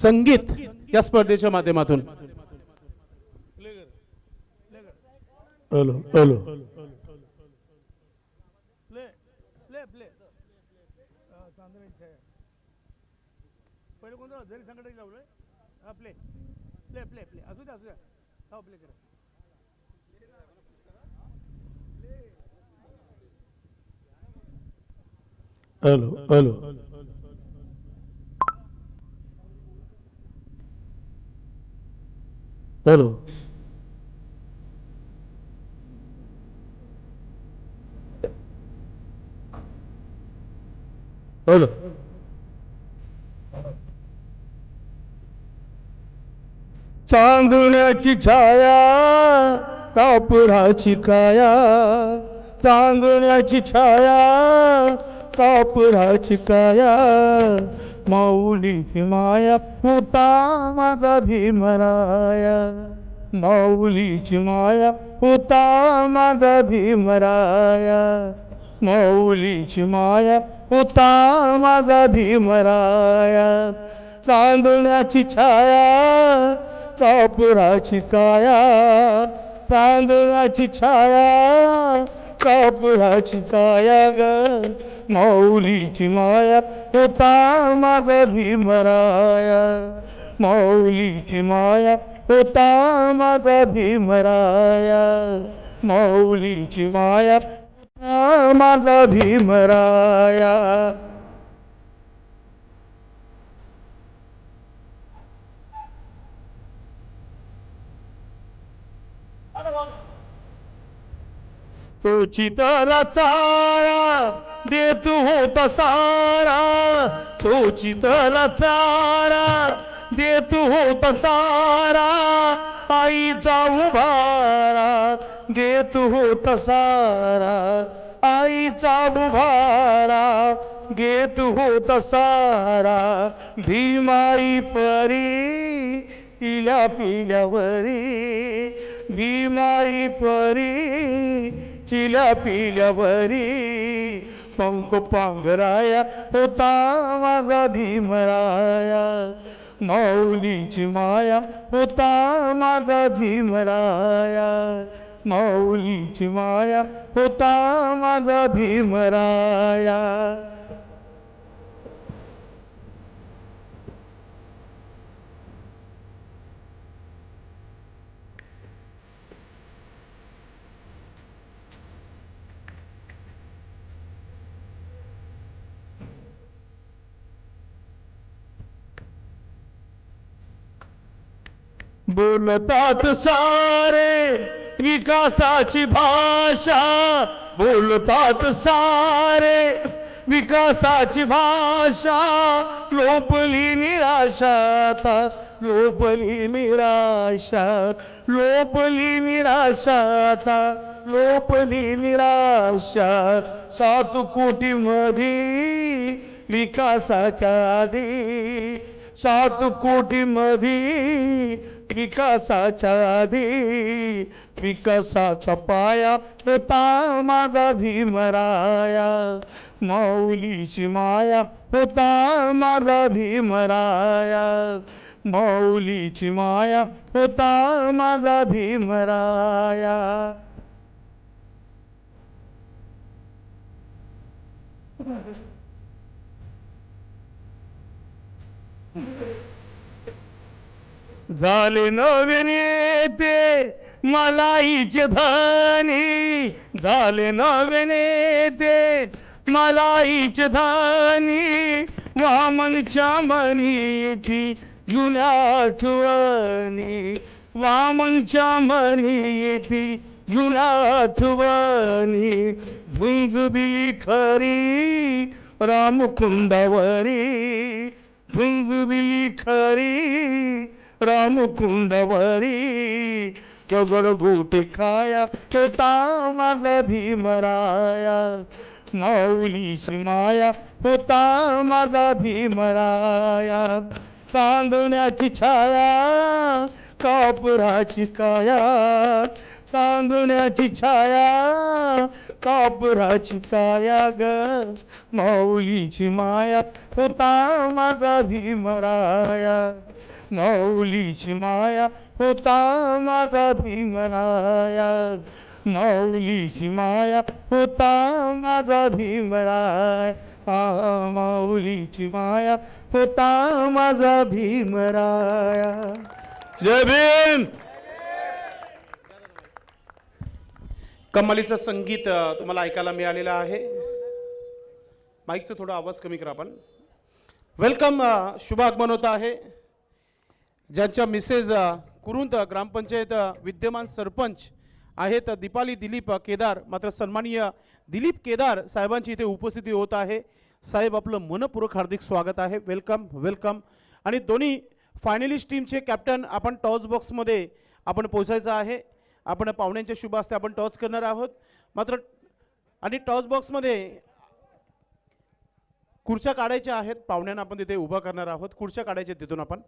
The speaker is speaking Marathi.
संगीत या स्पर्धेच्या माध्यमातून हॅलो हॅलो पहिले कोणतं जरी संकटाची लावलंय हा प्ले प्ले प्ले प्ले असू द्या हो प्ले करा हॅलो हॅलो हॅलो हॅलो चांदण्याची छाया कापुराची काया चांदण्याची छाया कापुराची काया माऊलीची माया होता माझा भीमराया माऊलीची माया होता माझा भीमराया माऊलीची माया होता माझा भीमराया चांदण्याची छाया कापुराची काया तांदळाची छाया कापुराची काया ग माऊलीची माया होता माझा भीमराया माऊलीची माया होता माझा भीमराया माऊलीची माया होता माझा भीमराया तो चितला चारा देत होता सारा तो चितला चारा देत होता सारा आईचा उभारा देत होता सारा आईचा उभारा घेत होता सारा भीमाई परी पिल्या पिल्यावरी भीमाई परी चिल्या पिल्यावरी पंख पांघराया होता माझा भीमराया माऊलीची माया होता माझा भीमराया माऊलीची माया होता माझा भीमराया बोलतात सारे विकासाची भाषा बोलतात सारे विकासाची भाषा लोपली निराशा लोपली निराशा लोपली निराशा लोपली निराशा 7 कोटी मध्ये विकासाच्या आधी 7 कोटी मध्ये विकासाच्या आधी विकासाचा पाया होता माझा भीमराया माऊलीची माया होता माझा भीमराया माऊलीची माया होता माझा भीमराया झाले नवीन येते मलाईचे धनी झाले नवीन येते मलाईचे धनी वामनच्या मनीची जुन्या आठवणी वामनच्या मनीची जुन्या आठवणी झुंजबी खरी रामकुंडावरी झुंजबी खरी रामकुंडवरी गगरगोटे खाया होता माझा भीमराया माऊलीची माया होता माझा भीमराया चांदण्याची छाया कापुराची काया तांदण्याची छाया कापुराची काया ग माऊलीची माया होता माझा भीमराया माऊलीची माया होता माझा भीमराया माऊलीची माया होता माझा भीमराया माऊलीची माया होता माझा भीमराया. जय भीम. कमालीचं संगीत तुम्हाला ऐकायला मिळालेलं आहे. माईकचं थोडा आवाज कमी करा आपण. वेलकम. शुभ आगमन होत आहे. ज्यांच्या मिसेस कुरुंद ग्रामपंचायत विद्यमान सरपंच आहेत दीपाली दिलीप केदार, मात्र सन्माननीय दिलीप केदार साहेबांची इथे उपस्थिती होत आहे. साहेब आपलं मनपूर्वक हार्दिक स्वागत आहे. Welcome welcome. आणि दोन्ही फायनलिस्ट टीमचे कॅप्टन आपण टॉस बॉक्समध्ये आपण पोहोचायचं आहे. आपण पाहुण्यांच्या शुभ हस्ते आपण टॉस करणार आहोत. मात्र आणि टॉस बॉक्समध्ये खुर्च्या काढायच्या आहेत. पाहुण्यांना आपण तिथे उभा करणार आहोत. खुर्च्या काढायच्या तिथून आपण.